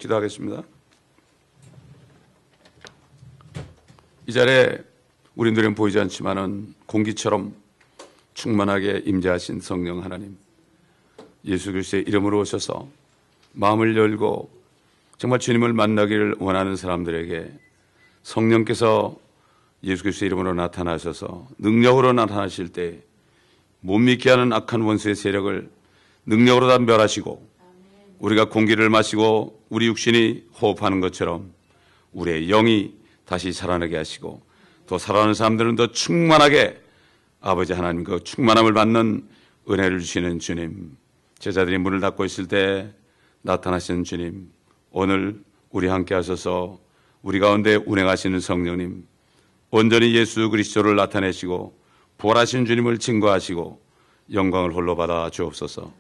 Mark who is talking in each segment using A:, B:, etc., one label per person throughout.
A: 기도하겠습니다. 이 자리에 우리 눈에는 보이지 않지만은 공기처럼 충만하게 임재하신 성령 하나님, 예수 그리스도의 이름으로 오셔서 마음을 열고 정말 주님을 만나기를 원하는 사람들에게 성령께서 예수 그리스도의 이름으로 나타나셔서 능력으로 나타나실 때 못 믿게 하는 악한 원수의 세력을 능력으로 다 멸하시고, 우리가 공기를 마시고 우리 육신이 호흡하는 것처럼 우리의 영이 다시 살아나게 하시고, 또 살아나는 사람들은 더 충만하게 아버지 하나님 그 충만함을 받는 은혜를 주시는 주님, 제자들이 문을 닫고 있을 때 나타나시는 주님, 오늘 우리 함께 하셔서 우리 가운데 운행하시는 성령님, 온전히 예수 그리스도를 나타내시고 부활하신 주님을 증거하시고 영광을 홀로 받아 주옵소서.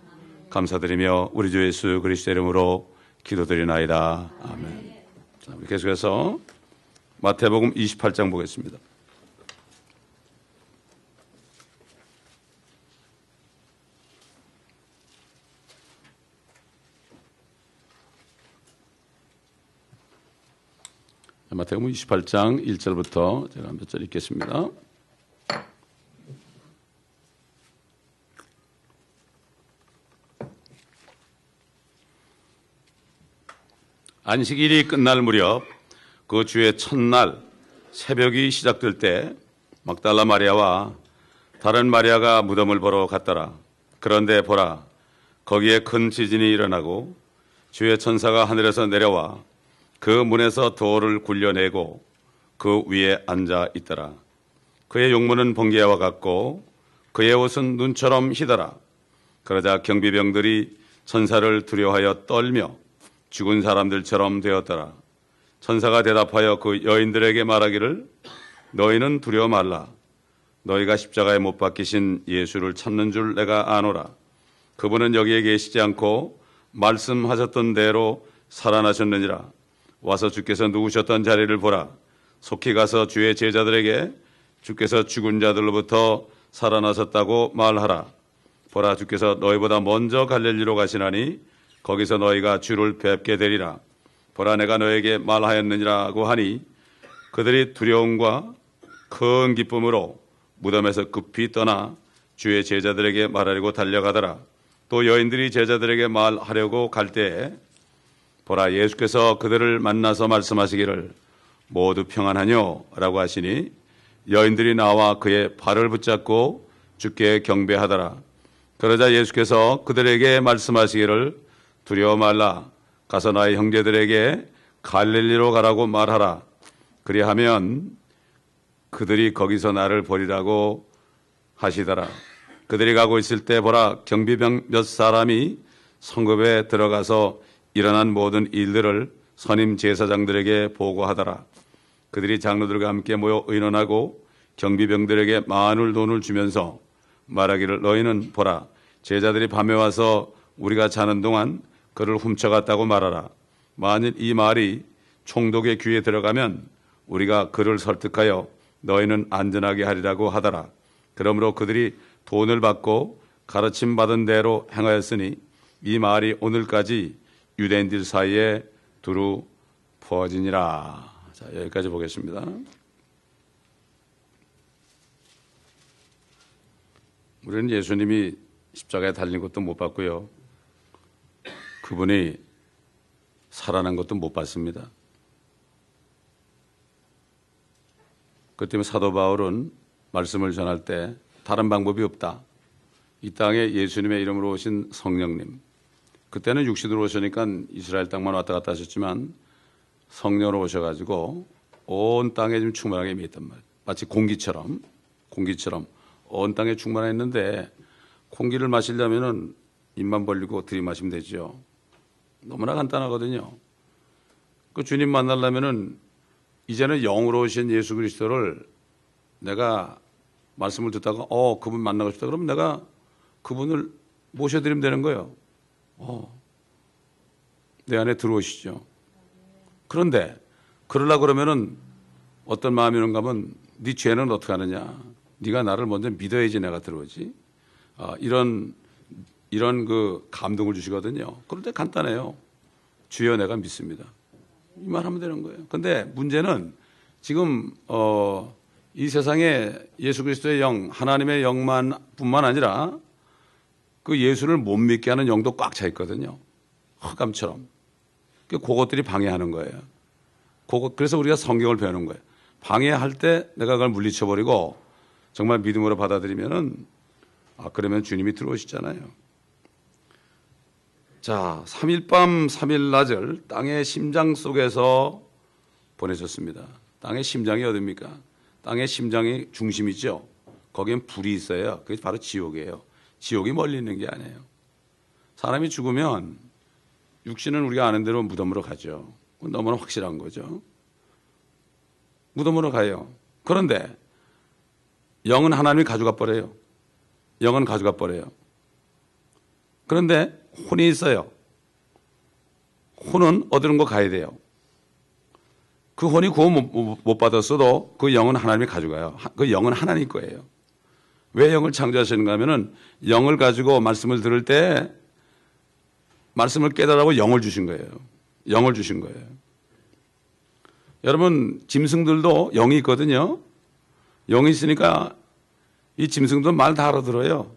A: 감사드리며 우리 주 예수 그리스도 이름으로 기도드리나이다. 아멘. 자, 계속해서 마태복음 28장 보겠습니다. 마태복음 28장 1절부터 제가 몇 절 읽겠습니다. 안식일이 끝날 무렵 그 주의 첫날 새벽이 시작될 때 막달라 마리아와 다른 마리아가 무덤을 보러 갔더라. 그런데 보라, 거기에 큰 지진이 일어나고 주의 천사가 하늘에서 내려와 그 문에서 돌을 굴려내고 그 위에 앉아 있더라. 그의 용모는 번개와 같고 그의 옷은 눈처럼 희더라. 그러자 경비병들이 천사를 두려워하여 떨며 죽은 사람들처럼 되었더라. 천사가 대답하여 그 여인들에게 말하기를, 너희는 두려워 말라. 너희가 십자가에 못 박히신 예수를 찾는 줄 내가 아노라. 그분은 여기에 계시지 않고 말씀하셨던 대로 살아나셨느니라. 와서 주께서 누우셨던 자리를 보라. 속히 가서 주의 제자들에게 주께서 죽은 자들로부터 살아나셨다고 말하라. 보라, 주께서 너희보다 먼저 갈릴리로 가시나니 거기서 너희가 주를 뵙게 되리라. 보라, 내가 너에게 말하였느니라고 하니 그들이 두려움과 큰 기쁨으로 무덤에서 급히 떠나 주의 제자들에게 말하려고 달려가더라. 또 여인들이 제자들에게 말하려고 갈 때에 보라, 예수께서 그들을 만나서 말씀하시기를 모두 평안하뇨? 라고 하시니 여인들이 나와 그의 발을 붙잡고 주께 경배하더라. 그러자 예수께서 그들에게 말씀하시기를 두려워 말라. 가서 나의 형제들에게 갈릴리로 가라고 말하라. 그리하면 그들이 거기서 나를 보리라고 하시더라. 그들이 가고 있을 때 보라, 경비병 몇 사람이 성읍에 들어가서 일어난 모든 일들을 선임 제사장들에게 보고하더라. 그들이 장로들과 함께 모여 의논하고 경비병들에게 많은 돈을 주면서 말하기를, 너희는 보라, 제자들이 밤에 와서 우리가 자는 동안 그를 훔쳐갔다고 말하라. 만일 이 말이 총독의 귀에 들어가면 우리가 그를 설득하여 너희는 안전하게 하리라고 하더라. 그러므로 그들이 돈을 받고 가르침 받은 대로 행하였으니 이 말이 오늘까지 유대인들 사이에 두루 퍼지니라. 자, 여기까지 보겠습니다. 우리는 예수님이 십자가에 달린 것도 못 봤고요, 그분이 살아난 것도 못 봤습니다. 그 때문에 사도 바울은 말씀을 전할 때 다른 방법이 없다. 이 땅에 예수님의 이름으로 오신 성령님, 그때는 육신으로 오시니까 이스라엘 땅만 왔다 갔다 하셨지만 성령으로 오셔가지고 온 땅에 좀 충만하게 임했단 말이에요. 마치 공기처럼 온 땅에 충만했는데, 공기를 마시려면은 입만 벌리고 들이마시면 되죠. 너무나 간단하거든요. 그 주님 만나려면은 이제는 영으로 오신 예수 그리스도를 내가 말씀을 듣다가 그분 만나고 싶다 그러면 내가 그분을 모셔드리면 되는 거예요. 내 안에 들어오시죠. 그런데 그러려고 그러면은 어떤 마음이 오는가 하면, 네 죄는 어떻게 하느냐, 네가 나를 먼저 믿어야지 내가 들어오지, 이런 그 감동을 주시거든요. 그런데 간단해요. 주여 내가 믿습니다. 이 말 하면 되는 거예요. 근데 문제는 지금 이 세상에 예수 그리스도의 영, 하나님의 영만 뿐만 아니라 그 예수를 못 믿게 하는 영도 꽉 차 있거든요. 흑암처럼. 그것들이 방해하는 거예요. 그래서 우리가 성경을 배우는 거예요. 방해할 때 내가 그걸 물리쳐버리고 정말 믿음으로 받아들이면은 그러면 주님이 들어오시잖아요. 자, 3일 밤 3일 낮을 땅의 심장 속에서 보내셨습니다. 땅의 심장이 어딥니까? 땅의 심장이 중심이죠. 거기엔 불이 있어요. 그게 바로 지옥이에요. 지옥이 멀리 있는 게 아니에요. 사람이 죽으면 육신은 우리가 아는 대로 무덤으로 가죠. 너무나 확실한 거죠. 무덤으로 가요. 그런데 영은 하나님이 가져가 버려요. 영은 가져가 버려요. 그런데 혼이 있어요. 혼은 어디론가 가야 돼요. 그 혼이 구원 못 받았어도 그 영은 하나님이 가져가요. 그 영은 하나님 거예요. 왜 영을 창조하시는가 하면은 영을 가지고 말씀을 들을 때 말씀을 깨달으라고 영을 주신 거예요. 영을 주신 거예요. 여러분, 짐승들도 영이 있거든요. 영이 있으니까 이 짐승도 말 다 알아들어요.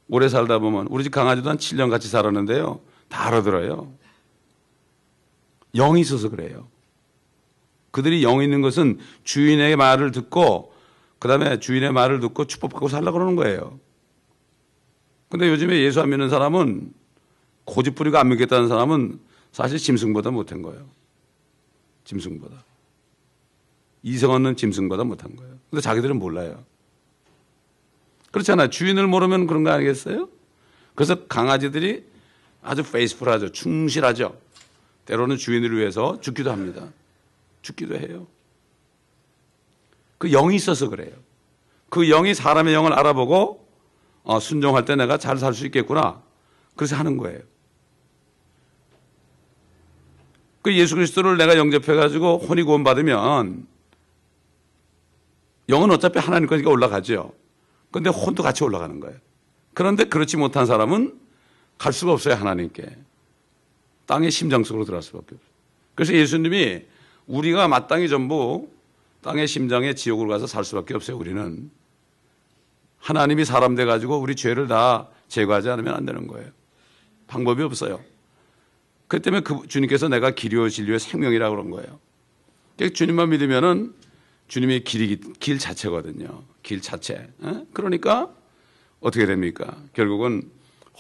A: 오래 살다 보면 우리 집 강아지도 한 7년 같이 살았는데요. 다 알아들어요. 영이 있어서 그래요. 그들이 영이 있는 것은 주인의 말을 듣고 그다음에 주인의 말을 듣고 축복받고 살려고 그러는 거예요. 근데 요즘에 예수 안 믿는 사람은 고집 부리고 안 믿겠다는 사람은 사실 짐승보다 못한 거예요. 짐승보다. 이성 없는 짐승보다 못한 거예요. 근데 자기들은 몰라요. 그렇잖아요. 주인을 모르면 그런 거 아니겠어요? 그래서 강아지들이 아주 페이스풀하죠. 충실하죠. 때로는 주인을 위해서 죽기도 합니다. 죽기도 해요. 그 영이 있어서 그래요. 그 영이 사람의 영을 알아보고 순종할 때 내가 잘 살 수 있겠구나. 그래서 하는 거예요. 그 예수 그리스도를 내가 영접해가지고 혼이 구원받으면 영은 어차피 하나님 거니까 올라가죠. 그런데 혼도 같이 올라가는 거예요. 그런데 그렇지 못한 사람은 갈 수가 없어요. 하나님께. 땅의 심장 속으로 들어갈 수밖에 없어요. 그래서 예수님이 우리가 마땅히 전부 땅의 심장에 지옥으로 가서 살 수밖에 없어요. 우리는. 하나님이 사람 돼가지고 우리 죄를 다 제거하지 않으면 안 되는 거예요. 방법이 없어요. 그 때문에 주님께서 내가 길이요 진리요 생명이라고 그런 거예요. 주님만 믿으면은 주님이 길 자체거든요. 길 자체. 그러니까 어떻게 됩니까? 결국은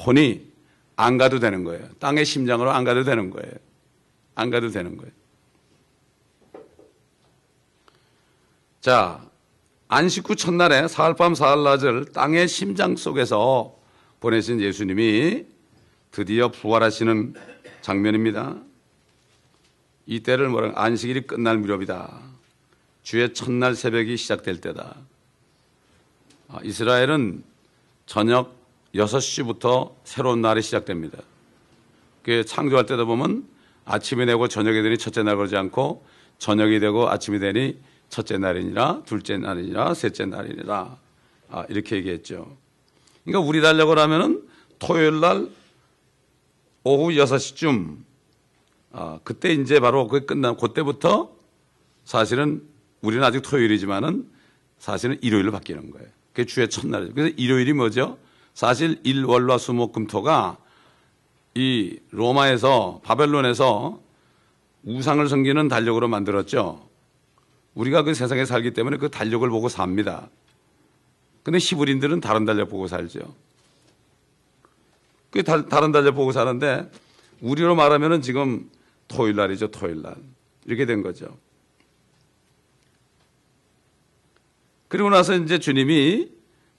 A: 혼이 안 가도 되는 거예요. 땅의 심장으로 안 가도 되는 거예요. 안 가도 되는 거예요. 자, 안식 후 첫날에 사흘밤 사흘낮을 땅의 심장 속에서 보내신 예수님이 드디어 부활하시는 장면입니다. 이때를 뭐라 안식일이 끝날 무렵이다. 주의 첫날 새벽이 시작될 때다. 이스라엘은 저녁 6시부터 새로운 날이 시작됩니다. 창조할 때도 보면 아침이 되고 저녁이 되니 첫째 날 그러지 않고 저녁이 되고 아침이 되니 첫째 날이니라 둘째 날이니라 셋째 날이니라 이렇게 얘기했죠. 그러니까 우리 달력을 하면은 토요일 날 오후 6시쯤 그때 이제 바로 그게 끝난 그때부터 사실은 우리는 아직 토요일이지만은 사실은 일요일로 바뀌는 거예요. 그게 주의 첫날이죠. 그래서 일요일이 뭐죠? 사실 일월화 수목금토가 이 로마에서 바벨론에서 우상을 섬기는 달력으로 만들었죠. 우리가 그 세상에 살기 때문에 그 달력을 보고 삽니다. 근데 히브리인들은 다른 달력 보고 살죠. 그 다른 달력 보고 사는데 우리로 말하면은 지금 토요일 날이죠. 토요일 날. 이렇게 된 거죠. 그리고 나서 이제 주님이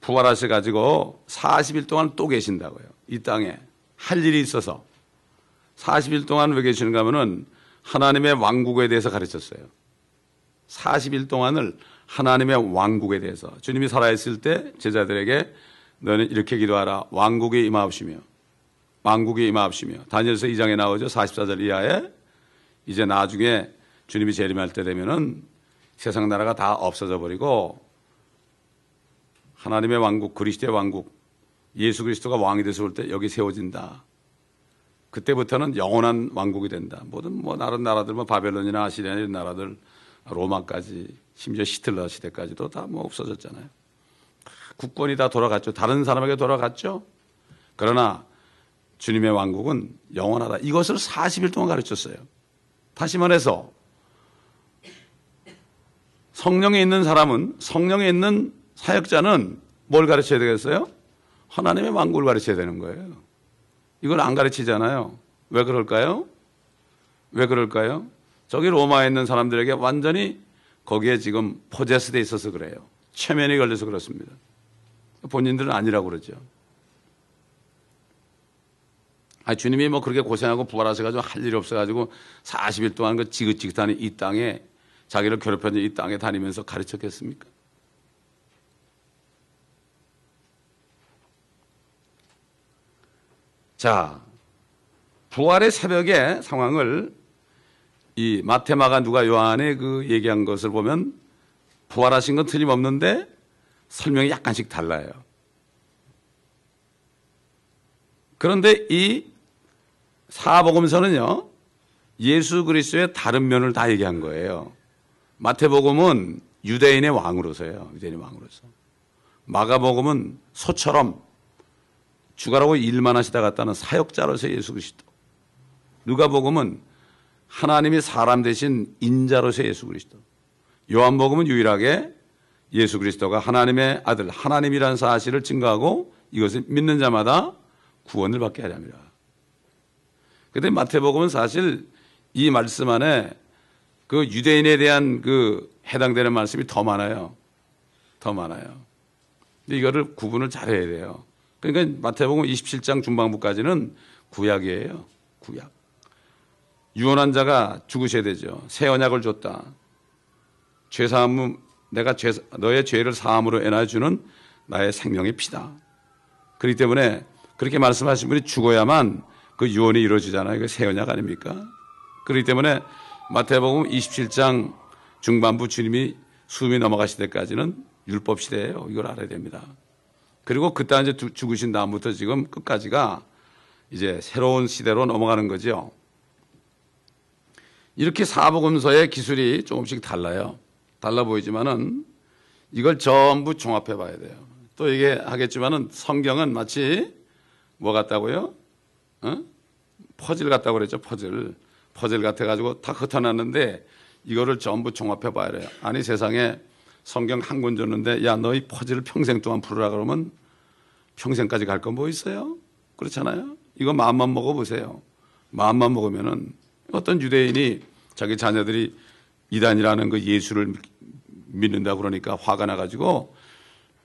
A: 부활하셔 가지고 40일 동안 또 계신다고요. 이 땅에 할 일이 있어서 40일 동안 왜 계시는가 하면은 하나님의 왕국에 대해서 가르쳤어요. 40일 동안을 하나님의 왕국에 대해서 주님이 살아있을 때 제자들에게 너는 이렇게 기도하라. 왕국에 임하옵시며 왕국에 임하옵시며 다니엘서 2장에 나오죠. 44절 이하에 이제 나중에 주님이 재림할 때 되면은 세상 나라가 다 없어져 버리고 하나님의 왕국, 그리스도의 왕국, 예수 그리스도가 왕이 돼서 올 때 여기 세워진다. 그때부터는 영원한 왕국이 된다. 모든 뭐 다른 나라들, 뭐 바벨론이나 아시리아 이런 나라들, 로마까지, 심지어 히틀러 시대까지도 다 뭐 없어졌잖아요. 국권이 다 돌아갔죠. 다른 사람에게 돌아갔죠. 그러나 주님의 왕국은 영원하다. 이것을 40일 동안 가르쳤어요. 다시 말해서 성령에 있는 사람은, 성령에 있는 사역자는 뭘 가르쳐야 되겠어요? 하나님의 왕국을 가르쳐야 되는 거예요. 이걸 안 가르치잖아요. 왜 그럴까요? 왜 그럴까요? 저기 로마에 있는 사람들에게 완전히 거기에 지금 포제스돼 있어서 그래요. 최면이 걸려서 그렇습니다. 본인들은 아니라고 그러죠. 주님이 뭐 그렇게 고생하고 부활하셔가지고 할 일이 없어가지고 40일 동안 그 지긋지긋한 이 땅에 자기를 괴롭혀준 이 땅에 다니면서 가르쳤겠습니까? 자, 부활의 새벽의 상황을 이 마태, 마가, 누가, 요한의 그 얘기한 것을 보면 부활하신 건 틀림없는데 설명이 약간씩 달라요. 그런데 이 사복음서는요, 예수 그리스도의 다른 면을 다 얘기한 거예요. 마태복음은 유대인의 왕으로서요. 유대인의 왕으로서. 마가복음은 소처럼 죽어라고 일만 하시다 갔다는 사역자로서 예수 그리스도. 누가복음은 하나님이 사람 대신 인자로서 예수 그리스도. 요한복음은 유일하게 예수 그리스도가 하나님의 아들, 하나님이라는 사실을 증거하고 이것을 믿는 자마다 구원을 받게 하렵니다. 그런데 마태복음은 사실 이 말씀 안에 그 유대인에 대한 그 해당되는 말씀이 더 많아요. 더 많아요. 근데 이거를 구분을 잘해야 돼요. 그러니까 마태복음 27장 중반부까지는 구약이에요. 구약. 유언한 자가 죽으셔야 되죠. 새 언약을 줬다. 죄사함, 내가 너의 죄를 사함으로 인하여 주는 나의 생명의 피다. 그렇기 때문에 그렇게 말씀하신 분이 죽어야만 그 유언이 이루어지잖아요. 그 새 언약 아닙니까? 그렇기 때문에 마태복음 27장 중반부 주님이 숨이 넘어가실 때까지는 율법 시대예요. 이걸 알아야 됩니다. 그리고 그때 이제 죽으신 다음부터 지금 끝까지가 이제 새로운 시대로 넘어가는 거죠. 이렇게 사복음서의 기술이 조금씩 달라요. 달라 보이지만은 이걸 전부 종합해 봐야 돼요. 또 얘기하겠지만은 성경은 마치 뭐 같다고요? 퍼즐 같다고 그랬죠. 퍼즐 같아가지고 다 흩어놨는데 이거를 전부 종합해 봐야 돼요. 아니 세상에 성경 한 권 줬는데 야 너희 퍼즐을 평생 동안 풀으라 그러면 평생까지 갈 건 뭐 있어요? 그렇잖아요. 이거 마음만 먹어보세요. 마음만 먹으면은 어떤 유대인이 자기 자녀들이 이단이라는 그 예수를 믿는다 그러니까 화가 나가지고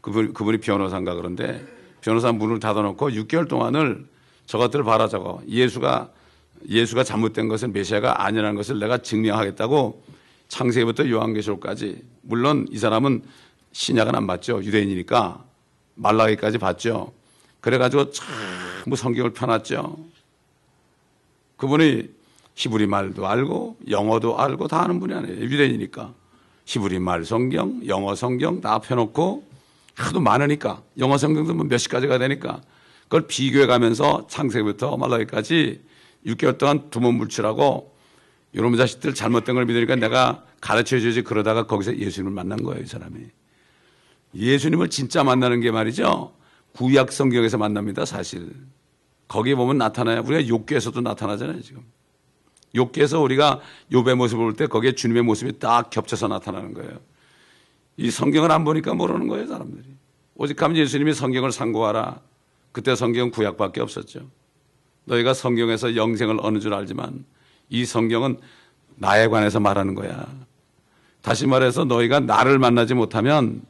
A: 그분이 변호사인가 그런데 변호사 문을 닫아놓고 6개월 동안을 저것들을 봐라 저거 예수가 잘못된 것을 메시아가 아니라는 것을 내가 증명하겠다고 창세기부터 요한계시록까지 물론 이 사람은 신약은 안 봤죠. 유대인이니까 말라기까지 봤죠. 그래가지고 전부 성경을 펴놨죠. 그분이 히브리 말도 알고 영어도 알고 다 아는 분이 아니에요. 유대인이니까 히브리 말 성경, 영어 성경 다 펴놓고 하도 많으니까 영어 성경도 뭐 몇십 가지가 되니까 그걸 비교해 가면서 창세기부터 말라기까지 6개월 동안 두문불출하고 이놈의 자식들 잘못된 걸 믿으니까 내가 가르쳐주지 그러다가 거기서 예수님을 만난 거예요. 이 사람이. 예수님을 진짜 만나는 게 말이죠. 구약 성경에서 만납니다. 사실. 거기 보면 나타나요. 우리가 욥기에서도 나타나잖아요. 지금. 욥기에서 우리가 욥의 모습을 볼 때 거기에 주님의 모습이 딱 겹쳐서 나타나는 거예요. 이 성경을 안 보니까 모르는 거예요. 사람들이. 오직 하면 예수님이 성경을 상고하라. 그때 성경은 구약밖에 없었죠. 너희가 성경에서 영생을 얻는 줄 알지만 이 성경은 나에 관해서 말하는 거야. 다시 말해서 너희가 나를 만나지 못하면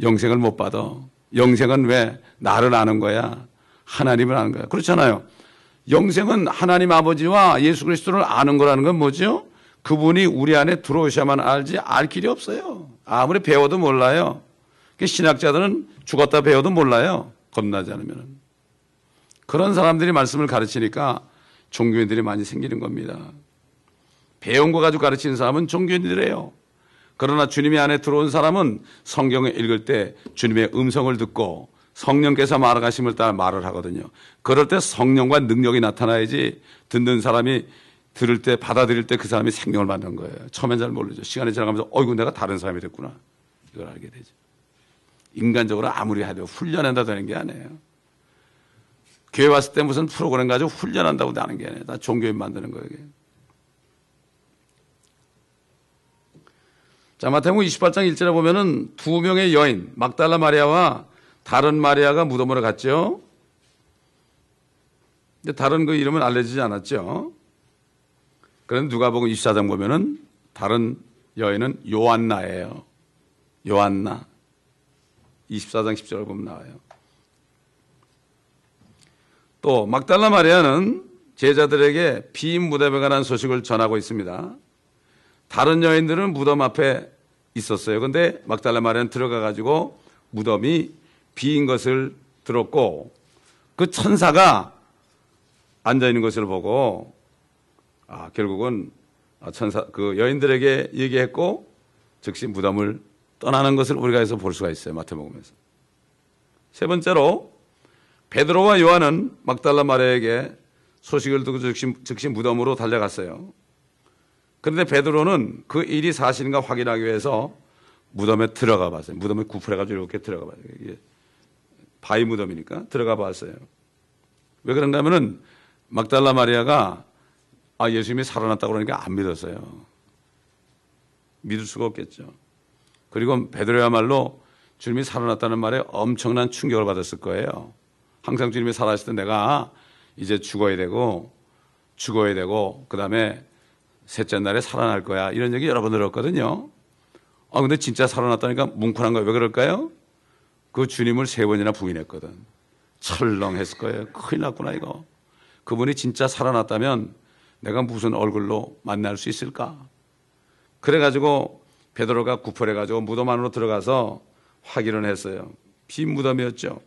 A: 영생을 못 받아. 영생은 왜? 나를 아는 거야. 하나님을 아는 거야. 그렇잖아요. 영생은 하나님 아버지와 예수 그리스도를 아는 거라는 건 뭐죠? 그분이 우리 안에 들어오셔야만 알지 알 길이 없어요. 아무리 배워도 몰라요. 신학자들은 죽었다 배워도 몰라요. 겁나지 않으면. 그런 사람들이 말씀을 가르치니까 종교인들이 많이 생기는 겁니다. 배운 거 가지고 가르치는 사람은 종교인들이에요. 그러나 주님의 안에 들어온 사람은 성경을 읽을 때 주님의 음성을 듣고 성령께서 말하심을 따라 말을 하거든요. 그럴 때 성령과 능력이 나타나야지 듣는 사람이 들을 때, 받아들일 때 그 사람이 생명을 받는 거예요. 처음엔 잘 모르죠. 시간이 지나가면서 어이구 내가 다른 사람이 됐구나, 이걸 알게 되죠. 인간적으로 아무리 해도 훈련한다 되는 게 아니에요. 교회 왔을 때 무슨 프로그램 가지고 훈련한다고 하는 게 아니에요. 다 종교인 만드는 거예요. 이게. 자, 마태복음 28장 1절에 보면은 두 명의 여인, 막달라 마리아와 다른 마리아가 무덤으로 갔죠. 근데 다른 그 이름은 알려지지 않았죠. 그런데 누가복음 24장 보면은 다른 여인은 요한나예요. 요한나. 24장 10절을 보면 나와요. 또 막달라 마리아는 제자들에게 빈 무덤에 관한 소식을 전하고 있습니다. 다른 여인들은 무덤 앞에 있었어요. 그런데 막달라 마리아는 들어가 가지고 무덤이 빈 것을 들었고 그 천사가 앉아 있는 것을 보고 결국은 천사 그 여인들에게 얘기했고 즉시 무덤을 떠나는 것을 우리가 여기서 볼 수가 있어요. 마태복음에서. 세 번째로 베드로와 요한은 막달라 마리아에게 소식을 듣고 즉시 무덤으로 달려갔어요. 그런데 베드로는 그 일이 사실인가 확인하기 위해서 무덤에 들어가 봤어요. 무덤에 구풀해가지고 이렇게 들어가 봤어요. 이게 바위 무덤이니까 들어가 봤어요. 왜 그런가 하면은 막달라 마리아가 예수님이 살아났다고 그러니까 안 믿었어요. 믿을 수가 없겠죠. 그리고 베드로야말로 주님이 살아났다는 말에 엄청난 충격을 받았을 거예요. 항상 주님이 살아있을 때 내가 이제 죽어야 되고 그 다음에 셋째 날에 살아날 거야, 이런 얘기 여러 번 들었거든요. 근데 진짜 살아났다니까 뭉클한 거예요. 왜 그럴까요? 그 주님을 3번이나 부인했거든. 철렁했을 거예요. 큰일 났구나 이거. 그분이 진짜 살아났다면 내가 무슨 얼굴로 만날 수 있을까? 그래가지고 베드로가 구풀해가지고 무덤 안으로 들어가서 확인을 했어요. 빈 무덤이었죠.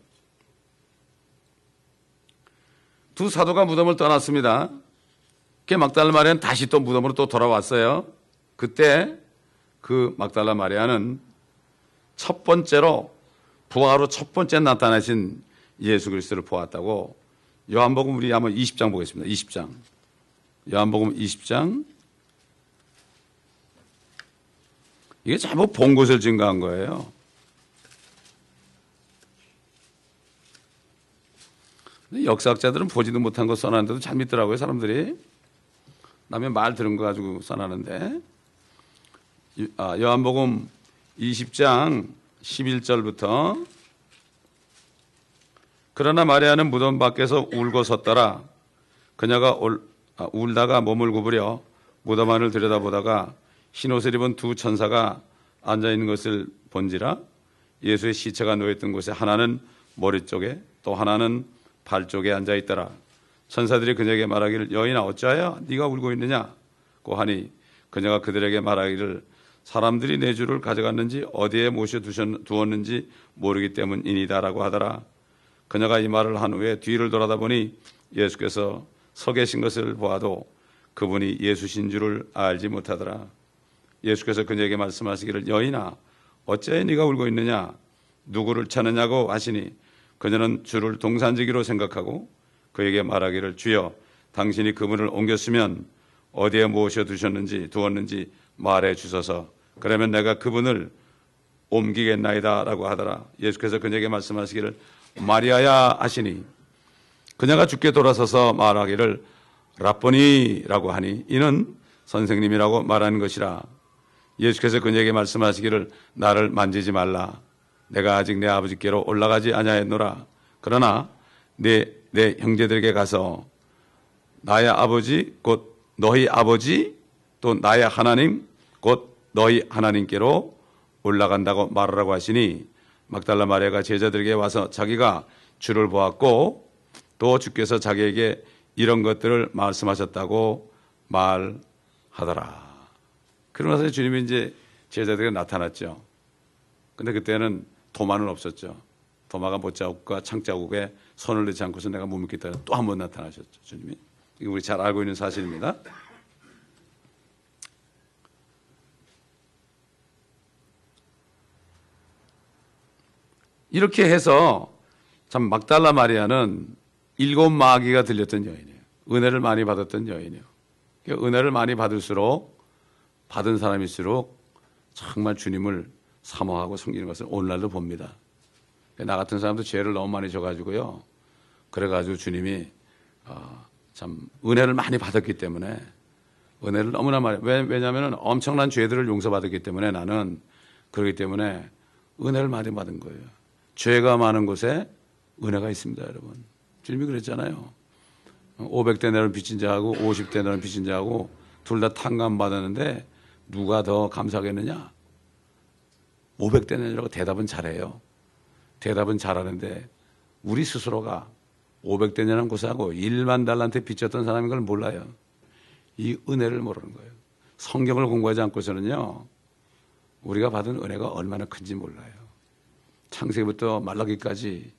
A: 두 사도가 무덤을 떠났습니다. 막달라 마리아는 다시 또 무덤으로 또 돌아왔어요. 그때 그 막달라 마리아는 첫 번째로 부활로 첫 번째 나타나신 예수 그리스도를 보았다고. 요한복음 우리 한번 20장 보겠습니다. 20장. 요한복음 20장. 이게 전부 본 것을 증거한 거예요. 역사학자들은 보지도 못한 거 써놨는데도 잘 믿더라고요, 사람들이. 남의 말 들은 거 가지고 써놨는데. 요한복음 20장 11절부터 그러나 마리아는 무덤 밖에서 울고 섰더라. 그녀가 울다가 몸을 구부려 무덤 안을 들여다보다가 흰옷을 입은 두 천사가 앉아있는 것을 본지라. 예수의 시체가 놓여있던 곳에 하나는 머리 쪽에 또 하나는 발 쪽에 앉아있더라. 천사들이 그녀에게 말하기를 여인아 어찌하여 네가 울고 있느냐고 하니 그녀가 그들에게 말하기를 사람들이 내 주를 가져갔는지 어디에 모셔 두었는지 모르기 때문이니다라고 하더라. 그녀가 이 말을 한 후에 뒤를 돌아다보니 예수께서 서 계신 것을 보아도 그분이 예수신 줄을 알지 못하더라. 예수께서 그녀에게 말씀하시기를 여인아 어찌하여 네가 울고 있느냐 누구를 찾느냐고 하시니 그녀는 주를 동산지기로 생각하고 그에게 말하기를 주여 당신이 그분을 옮겼으면 어디에 모셔 두었는지 말해 주소서. 그러면 내가 그분을 옮기겠나이다 라고 하더라. 예수께서 그녀에게 말씀하시기를 마리아야 하시니 그녀가 주께 돌아서서 말하기를 라보니라고 하니 이는 선생님이라고 말하는 것이라. 예수께서 그녀에게 말씀하시기를 나를 만지지 말라. 내가 아직 내 아버지께로 올라가지 아니하였노라. 그러나 내 형제들에게 가서 나의 아버지 곧 너희 아버지 또 나의 하나님 곧 너희 하나님께로 올라간다고 말하라고 하시니 막달라 마리아가 제자들에게 와서 자기가 주를 보았고 또 주께서 자기에게 이런 것들을 말씀하셨다고 말하더라. 그러고 나서 주님이 이제 제자들에게 나타났죠. 근데 그때는 도마는 없었죠. 도마가 못자국과 창자국에 손을 넣지 않고서 내가 못 믿겠다. 또 한 번 나타나셨죠, 주님이. 이거 우리 잘 알고 있는 사실입니다. 이렇게 해서 참 막달라 마리아는 7마귀가 들렸던 여인이에요. 은혜를 많이 받았던 여인이에요. 은혜를 많이 받을수록 받은 사람일수록 정말 주님을 사모하고 섬기는 것을 오늘날도 봅니다. 나 같은 사람도 죄를 너무 많이 져가지고요. 그래가지고 주님이 참 은혜를 많이 받았기 때문에 은혜를 너무나 많이, 왜냐하면 엄청난 죄들을 용서받았기 때문에 나는 그렇기 때문에 은혜를 많이 받은 거예요. 죄가 많은 곳에 은혜가 있습니다, 여러분. 주님이 그랬잖아요. 500데나리온 빚진 자하고 50데나리온 빚진 자하고 둘 다 탕감 받았는데 누가 더 감사하겠느냐? 500데나리온이라고 대답은 잘해요. 대답은 잘하는데 우리 스스로가 500데나리온 고사하고 1만 달란트 빚졌던 사람인 걸 몰라요. 이 은혜를 모르는 거예요. 성경을 공부하지 않고서는요, 우리가 받은 은혜가 얼마나 큰지 몰라요. 창세기부터 말라기까지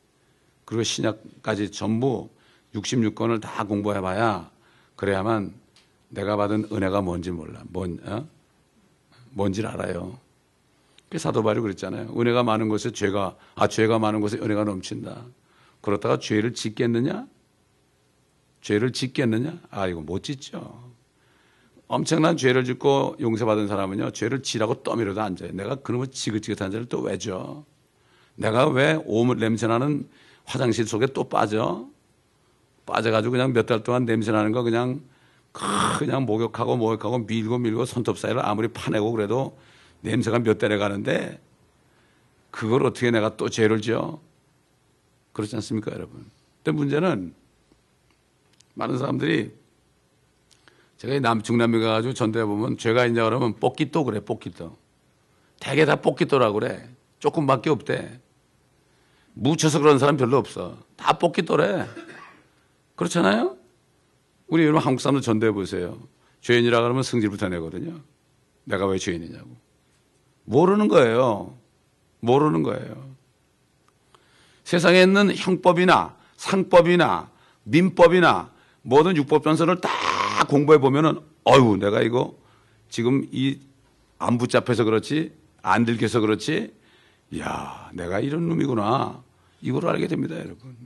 A: 그리고 신약까지 전부 66권을 다 공부해봐야 그래야만 내가 받은 은혜가 뭔지 몰라. 뭔지를 알아요. 사도 바울이 그랬잖아요. 은혜가 많은 곳에 죄가 많은 곳에 은혜가 넘친다. 그렇다가 죄를 짓겠느냐? 죄를 짓겠느냐? 이거 못 짓죠. 엄청난 죄를 짓고 용서받은 사람은요, 죄를 지라고 떠밀어도 앉아요. 내가 그놈의 지긋지긋한 죄를 또 왜 져? 내가 왜 오물 냄새나는 화장실 속에 또 빠져가지고 그냥 몇 달 동안 냄새나는 거 그냥 목욕하고 밀고 손톱 사이를 아무리 파내고 그래도 냄새가 몇 달에 가는데 그걸 어떻게 내가 또 죄를 지어? 그렇지 않습니까, 여러분? 근데 문제는 많은 사람들이 제가 중남미 가가지고 전도해 보면 죄가 있냐 그러면 뽀끼또 그래, 뽀끼또. 대개 다 뽀끼또라고 그래. 조금밖에 없대. 묻혀서 그런 사람 별로 없어. 다 뽀끼또래. 그렇잖아요? 우리 여러분 한국 사람들 전도해 보세요. 죄인이라 그러면 승질부터 내거든요. 내가 왜 죄인이냐고. 모르는 거예요. 세상에 있는 형법이나 상법이나 민법이나 모든 율법전서를 다 공부해 보면은 내가 이거 지금 안 붙잡혀서 그렇지, 안 들켜서 그렇지, 내가 이런 놈이구나. 이걸 알게 됩니다, 여러분.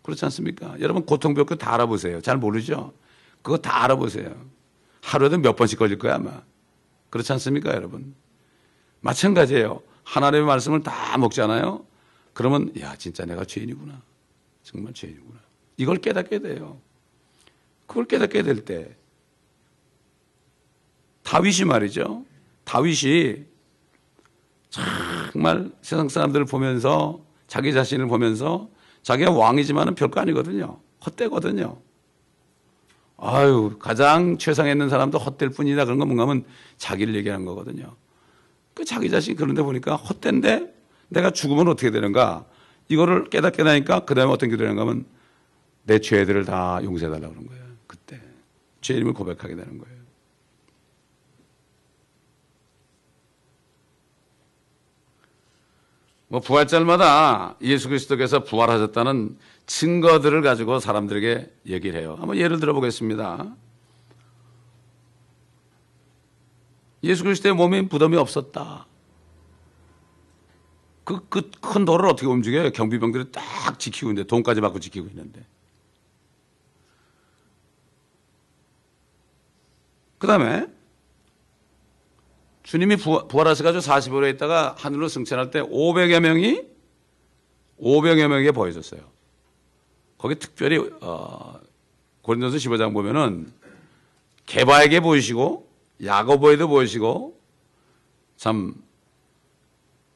A: 그렇지 않습니까? 여러분 고통병 다 알아보세요. 잘 모르죠? 그거 다 알아보세요. 하루에도 몇 번씩 걸릴 거야, 아마. 그렇지 않습니까, 여러분? 마찬가지예요. 하나님의 말씀을 다 먹잖아요. 그러면 진짜 내가 죄인이구나. 정말 죄인이구나. 이걸 깨닫게 돼요. 그걸 깨닫게 될 때 다윗이 말이죠. 다윗이 정말 세상 사람들을 보면서 자기 자신을 보면서 자기가 왕이지만은 별거 아니거든요. 헛되거든요. 가장 최상에 있는 사람도 헛될 뿐이다. 그런 건 뭔가 하면 자기를 얘기하는 거거든요. 자기 자신이 그런데 보니까 헛된데 내가 죽으면 어떻게 되는가? 이거를 깨닫게 되니까 그 다음에 어떤 게 되는가 하면 내 죄들을 다 용서해달라고 그런 거예요. 그때 죄인임을 고백하게 되는 거예요. 부활절마다 예수 그리스도께서 부활하셨다는 증거들을 가지고 사람들에게 얘기를 해요. 한번 예를 들어보겠습니다. 예수 그리스도의 몸에 무덤이 없었다. 그 큰 돌을 어떻게 움직여요? 경비병들이 딱 지키고 있는데, 돈까지 받고 지키고 있는데. 그 다음에 주님이 부활하셔가지고 40일에 있다가 하늘로 승천할 때 500여 명에게 보여줬어요. 거기 특별히 고린도서 15장 보면은 게바에게 보이시고 야고보에도 보이시고 참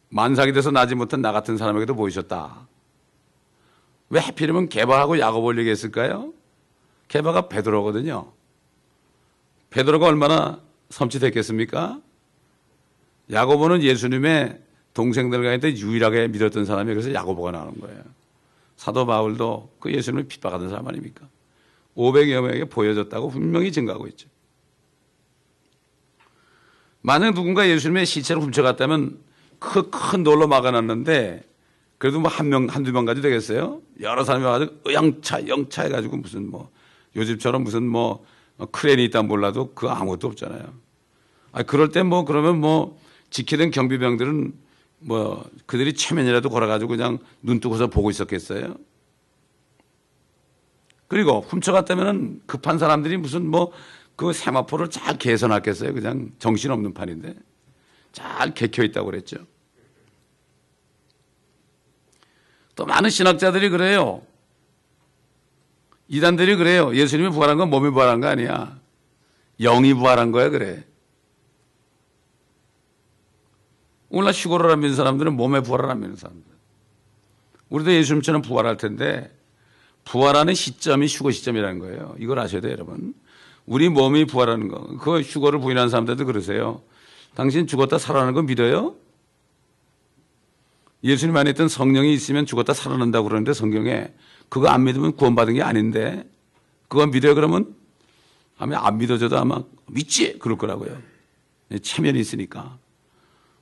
A: 만삭이 돼서 나지 못한 나 같은 사람에게도 보이셨다. 왜 하필이면 게바하고 야고보를 얘기했을까요? 게바가 베드로거든요. 베드로가 얼마나 섬찟했겠습니까? 야고보는 예수님의 동생들 가운데 유일하게 믿었던 사람이 그래서 야고보가 나오는 거예요. 사도 바울도 그 예수님을 핍박하던 사람 아닙니까? 500여 명에게 보여줬다고 분명히 증거하고 있죠. 만약 누군가 예수님의 시체를 훔쳐갔다면 큰 돌로 막아놨는데 그래도 한두 명 가지고 되겠어요? 여러 사람이 와가지고 영차 해가지고 무슨 요즘처럼 무슨 크레인이 있다 몰라도 그거 아무것도 없잖아요. 그럴 때 그러면 지키던 경비병들은 그들이 체면이라도 걸어가지고 그냥 눈 뜨고서 보고 있었겠어요? 그리고 훔쳐갔다면은 급한 사람들이 무슨 뭐 그 세마포를 잘 개선하겠어요. 그냥 정신없는 판인데 잘 개켜 있다고 그랬죠. 또 많은 신학자들이 그래요. 이단들이 그래요. 예수님이 부활한 건 몸이 부활한 거 아니야. 영이 부활한 거야 그래. 오늘날 휴거를 안 믿는 사람들은 몸에 부활을 안 믿는 사람들. 우리도 예수님처럼 부활할 텐데 부활하는 시점이 휴거 시점이라는 거예요. 이걸 아셔야 돼요, 여러분. 우리 몸이 부활하는 거. 그 휴거를 부인하는 사람들도 그러세요. 당신 죽었다 살아나는 거 믿어요? 예수님 안에 있던 성령이 있으면 죽었다 살아난다고 그러는데 성경에 그거 안 믿으면 구원받은 게 아닌데 그거 믿어요 그러면? 아마 안 믿어줘도 아마 믿지? 그럴 거라고요. 체면이 있으니까.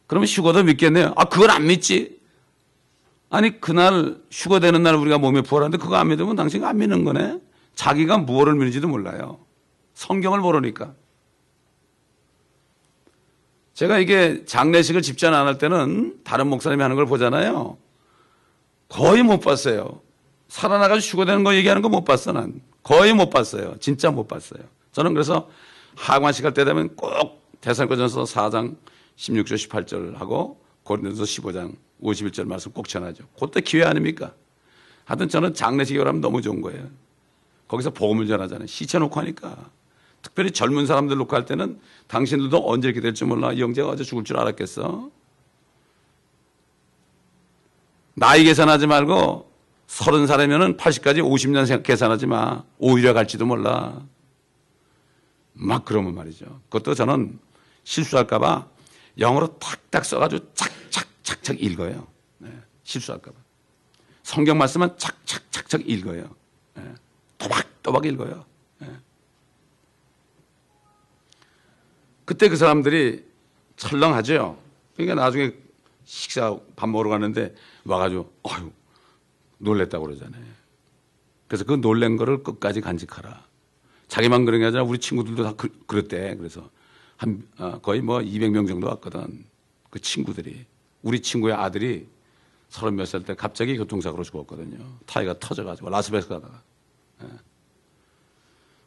A: 그러면 휴거도 믿겠네요. 아, 그걸 안 믿지? 아니, 그날 휴거되는 날 우리가 몸에 부활하는데 그거 안 믿으면 당신이 안 믿는 거네? 자기가 무엇을 믿는지도 몰라요. 성경을 모르니까. 제가 이게 장례식을 집전 안 할 때는 다른 목사님이 하는 걸 보잖아요. 거의 못 봤어요. 살아나가지고 휴거되는 거 얘기하는 거 못 봤어, 난. 거의 못 봤어요. 진짜 못 봤어요. 저는 그래서 하관식 할 때 되면 꼭 데살로니가전서 4장 16절 18절 하고 고린도서 15장 51절 말씀 꼭 전하죠. 그때 기회 아닙니까? 하여튼 저는 장례식에 오라면 너무 좋은 거예요. 거기서 복음을 전하잖아요. 시체 놓고 하니까. 특별히 젊은 사람들 놓고 할 때는 당신들도 언제 이렇게 될지 몰라. 이 형제가 어제 죽을 줄 알았겠어? 나이 계산하지 말고 30살이면 80까지 50년 계산하지 마. 오히려 갈지도 몰라. 막 그러면 말이죠. 그것도 저는 실수할까 봐 영어로 탁탁 써가지고 착착착착 읽어요. 네, 실수할까 봐. 성경 말씀은 착착착착 읽어요. 네, 또박또박 읽어요. 네. 그때 그 사람들이 철렁하죠. 그러니까 나중에 식사 밥 먹으러 갔는데 와가지고 어휴 놀랬다고 그러잖아요. 그래서 그 놀란 거를 끝까지 간직하라. 자기만 그런 게 아니라 우리 친구들도 다 그랬대. 그래서 거의 뭐 200명 정도 왔거든. 그 친구들이. 우리 친구의 아들이 30 몇 살 때 갑자기 교통사고로 죽었거든요. 타이가 터져가지고 라스베가스 가다가. 예.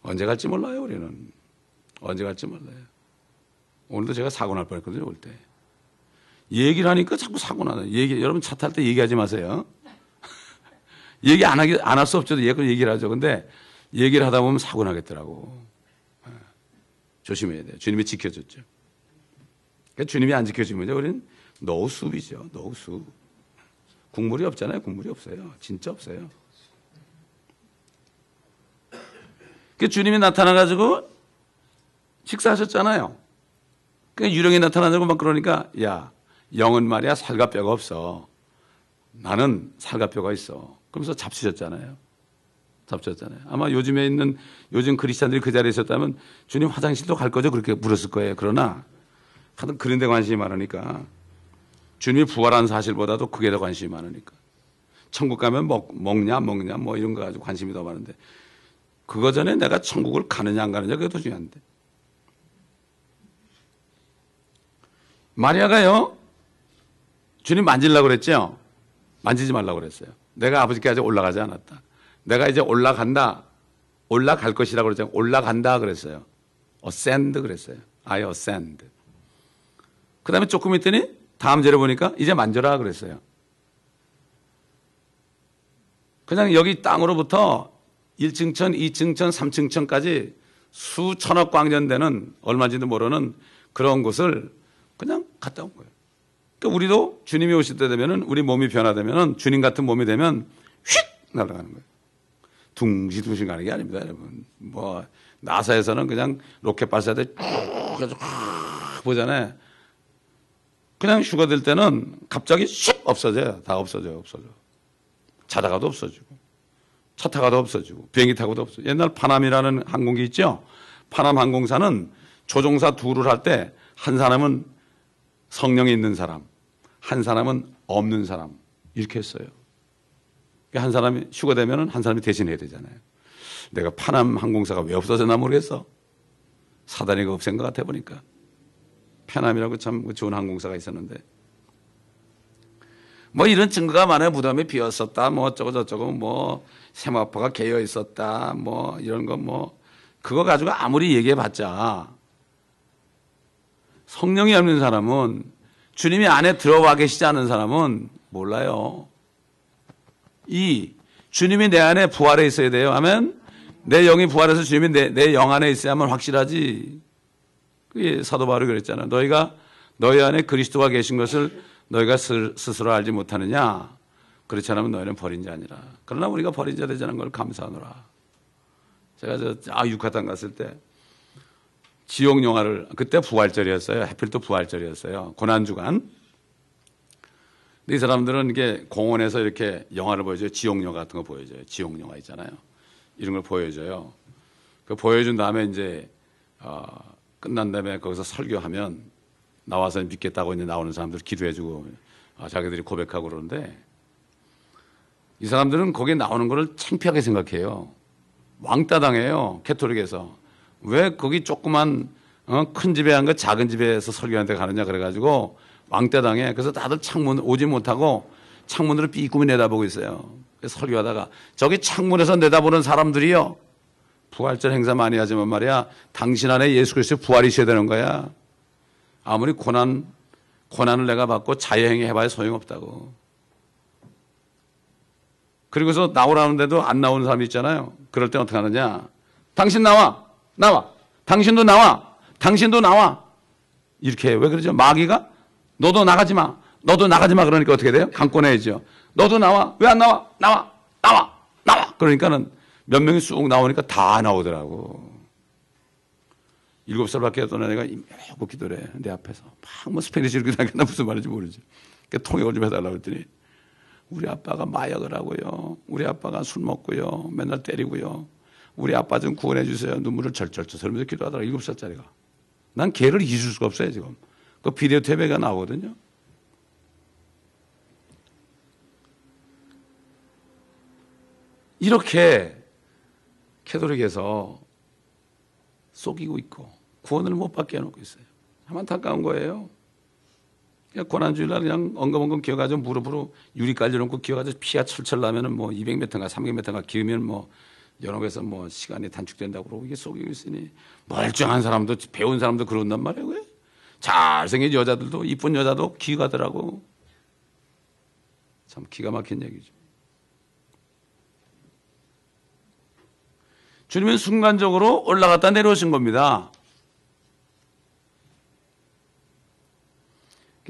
A: 언제 갈지 몰라요, 우리는. 언제 갈지 몰라요. 오늘도 제가 사고 날 뻔했거든요, 올 때. 얘기를 하니까 자꾸 사고 나요. 여러분 차 탈 때 얘기하지 마세요. 얘기 안 할 수 없죠. 얘기를 하죠. 근데 얘기를 하다 보면 사고 나겠더라고. 예. 조심해야 돼요. 주님이 지켜줬죠. 그러니까 주님이 안 지켜주면 우리는 노수비죠. 노수. 국물이 없잖아요. 국물이 없어요. 진짜 없어요. 그 주님이 나타나가지고 식사하셨잖아요. 그 유령이 나타나고 막 그러니까 야 영은 말이야 살과 뼈가 없어. 나는 살과 뼈가 있어. 그러면서 잡수셨잖아요. 잡수셨잖아요. 아마 요즘에 있는 요즘 크리스찬들이 그 자리에 있었다면 주님 화장실도 갈 거죠? 그렇게 물었을 거예요. 그러나 하여튼 그런 데 관심이 많으니까 주님이 부활한 사실보다도 그게 더 관심이 많으니까 천국 가면 먹냐 안 먹냐 뭐 이런 거 가지고 관심이 더 많은데 그거 전에 내가 천국을 가느냐 안 가느냐 그게 더 중요한데 마리아가요 주님 만지려고 그랬죠? 만지지 말라고 그랬어요. 내가 아버지께 아직 올라가지 않았다. 내가 이제 올라간다. 올라갈 것이라고 그랬잖아요. 올라간다 그랬어요. ascend 그랬어요. I ascend. 그 다음에 조금 있더니 다음 절에 보니까 이제 만져라 그랬어요. 그냥 여기 땅으로부터 1층천, 2층천, 3층천까지 수천억 광년 되는 얼마인지도 모르는 그런 곳을 그냥 갔다 온 거예요. 그러니까 우리도 주님이 오실 때 되면은 우리 몸이 변화되면은 주님 같은 몸이 되면 휙 날아가는 거예요. 둥지둥지 가는 게 아닙니다, 여러분. 뭐 나사에서는 그냥 로켓 발사대 쭉 해서 보잖아요. 그냥 휴가 될 때는 갑자기 슉 없어져요. 다 없어져. 자다가도 없어지고 차 타가도 없어지고 비행기 타고도 없어지고 옛날 파남이라는 항공기 있죠. 파남 항공사는 조종사 둘을 할 때 한 사람은 성령이 있는 사람, 한 사람은 없는 사람 이렇게 했어요. 한 사람이 휴가되면 한 사람이 대신해야 되잖아요. 내가 파남 항공사가 왜 없어졌나 모르겠어. 사단이 없앤 것 같아 보니까. 페남이라고 참 좋은 항공사가 있었는데 뭐 이런 증거가 많아요. 무덤이 비었었다. 뭐 어쩌고 저쩌고 뭐 세마포가 개여 있었다. 뭐 이런 거 뭐 그거 가지고 아무리 얘기해봤자 성령이 없는 사람은 주님이 안에 들어와 계시지 않은 사람은 몰라요. 주님이 내 안에 부활해 있어야 돼요. 아멘. 내 영이 부활해서 주님이 내 영 안에 있어야만 확실하지. 그게 사도 바울이 그랬잖아. 너희가 너희 안에 그리스도가 계신 것을 너희가 스스로 알지 못하느냐. 그렇지 않으면 너희는 버린 자 아니라. 그러나 우리가 버린 자 되자는 걸 감사하노라. 제가 유카탄 갔을 때 지옥 영화를, 그때 부활절이었어요. 하필 또 부활절이었어요. 고난주간. 근데 이 사람들은 이게 공원에서 이렇게 영화를 보여줘요. 지옥 영화 같은 거 보여줘요. 지옥 영화 있잖아요. 이런 걸 보여줘요. 그 보여준 다음에 이제 끝난 다음에 거기서 설교하면 나와서 믿겠다고 이제 나오는 사람들 기도해주고 자기들이 고백하고 그러는데 이 사람들은 거기에 나오는 거를 창피하게 생각해요. 왕따 당해요. 캐톨릭에서. 왜 거기 조그만 큰 집에 한 거 작은 집에서 설교하는 데 가느냐 그래가지고 왕따 당해. 그래서 다들 창문 오지 못하고 창문으로 삐꾸미 내다보고 있어요. 그래서 설교하다가 저기 창문에서 내다보는 사람들이요. 부활절 행사 많이 하지만 말이야. 당신 안에 예수 그리스도의 부활이 있어야 되는 거야. 아무리 고난을 내가 받고 자유행위 해봐야 소용없다고. 그리고서 나오라는데도 안 나오는 사람이 있잖아요. 그럴 때 어떻게 하느냐. 당신 나와. 당신도 나와. 당신도 나와. 이렇게 해요. 왜 그러죠? 마귀가 너도 나가지 마. 너도 나가지 마. 그러니까 어떻게 돼요? 감고 내야죠. 너도 나와. 왜 안 나와? 나와. 그러니까는 몇 명이 쑥 나오니까 다 나오더라고. 7살밖에 안 되는 애가 이렇게 기도를 해. 내 앞에서. 막 뭐 스페니쉬로 기도하겠나 무슨 말인지 모르지. 그러니까 통역을 좀 해달라고 그랬더니 우리 아빠가 마약을 하고요. 우리 아빠가 술 먹고요. 맨날 때리고요. 우리 아빠 좀 구원해 주세요. 눈물을 절절절 흘리면서 기도하더라고. 7살짜리가. 난 걔를 잊을 수가 없어요 지금. 그 비디오 탭에가 나오거든요. 이렇게 캐톨릭에서 속이고 있고 구원을 못 받게 해놓고 있어요. 참 안타까운 거예요. 그냥 고난주일날 그냥 엉금엉금 기어가지고 무릎으로 유리 깔려놓고 기어가지고 피가 철철 나면은 뭐 200m인가 300m인가 기으면 뭐 여러 개서 뭐 시간이 단축된다고 그러고 이게 속이고 있으니 멀쩡한 사람도 배운 사람도 그런단 말이에요. 왜? 잘생긴 여자들도 이쁜 여자도 기가더라고. 참 기가 막힌 얘기죠. 주님은 순간적으로 올라갔다 내려오신 겁니다.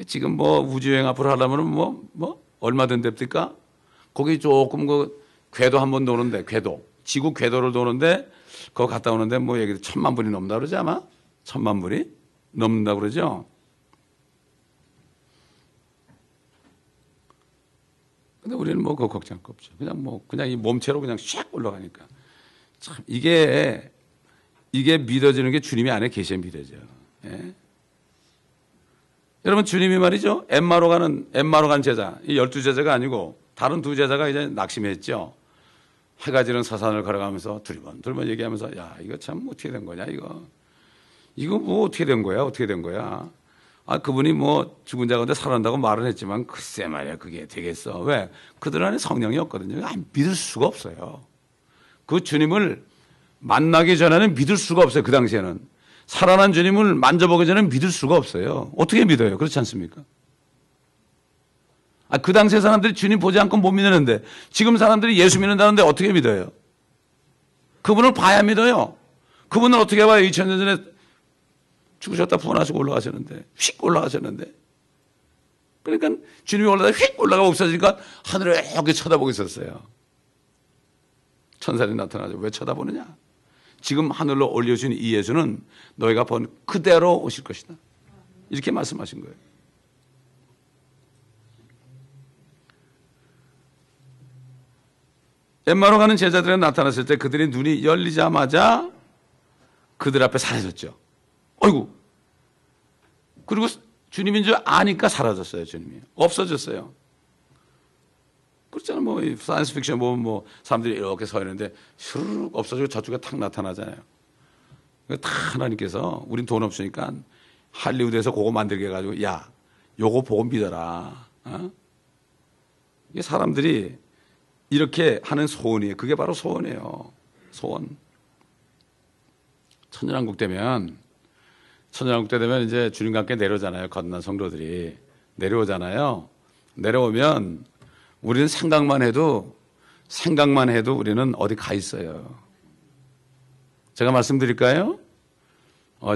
A: 지금 뭐 우주여행 앞으로 하려면 뭐 얼마든 됩니까? 거기 조금 그 궤도 한번 도는데 지구 궤도를 도는데 그거 갔다 오는데 뭐 얘기 1,000만 불이 넘는다 그러지 아마? 1,000만 불이 넘는다 그러죠. 근데 우리는 뭐 그거 걱정 없죠. 그냥 이 몸체로 그냥 샥 올라가니까. 참 이게 믿어지는 게 주님이 안에 계셔야 믿어져요. 예? 여러분 주님이 말이죠. 엠마로 간 제자, 이 12제자가 아니고 다른 2제자가 이제 낙심했죠. 해가 지는 서산을 걸어가면서 두리번 얘기하면서 야 이거 참 어떻게 된 거냐 이거 뭐 어떻게 된 거야. 그분이 뭐 죽은 자 가운데 살아난다고 말은 했지만 글쎄 말이야 그게 되겠어. 왜? 그들 안에 성령이 없거든요. 믿을 수가 없어요. 그 주님을 만나기 전에는 믿을 수가 없어요. 그 당시에는. 살아난 주님을 만져보기 전에는 믿을 수가 없어요. 어떻게 믿어요? 그렇지 않습니까? 그 당시에 사람들이 주님 보지 않고 못 믿는데 지금 사람들이 예수 믿는다는데 어떻게 믿어요? 그분을 봐야 믿어요. 그분을 어떻게 봐요? 2000년 전에 죽으셨다 부활하시고 휙 올라가셨는데 그러니까 주님이 올라가다 휙 올라가고 없어지니까 하늘을 이렇게 쳐다보고 있었어요. 천사들이 나타나죠. 왜 쳐다보느냐? 지금 하늘로 올려주신 이 예수는 너희가 본 그대로 오실 것이다. 이렇게 말씀하신 거예요. 엠마로 가는 제자들이 나타났을 때 그들의 눈이 열리자마자 그들 앞에 사라졌죠. 어이구. 그리고 주님인 줄 아니까 사라졌어요. 주님이. 없어졌어요. 그렇잖아요. 뭐 사이언스 픽션 보면 뭐 사람들이 이렇게 서 있는데 슈르륵 없어지고 저쪽에 탁 나타나잖아요. 다 하나님께서 우린 돈 없으니까 할리우드에서 그거 만들게 해가지고 야 요거 보고 믿어라. 이게 사람들이 이렇게 하는 소원이에요. 그게 바로 소원이에요. 소원. 천년왕국 되면 이제 주님과 함께 내려오잖아요. 거듭난 성도들이 내려오잖아요. 내려오면 우리는 생각만 해도 우리는 어디 가 있어요. 제가 말씀드릴까요?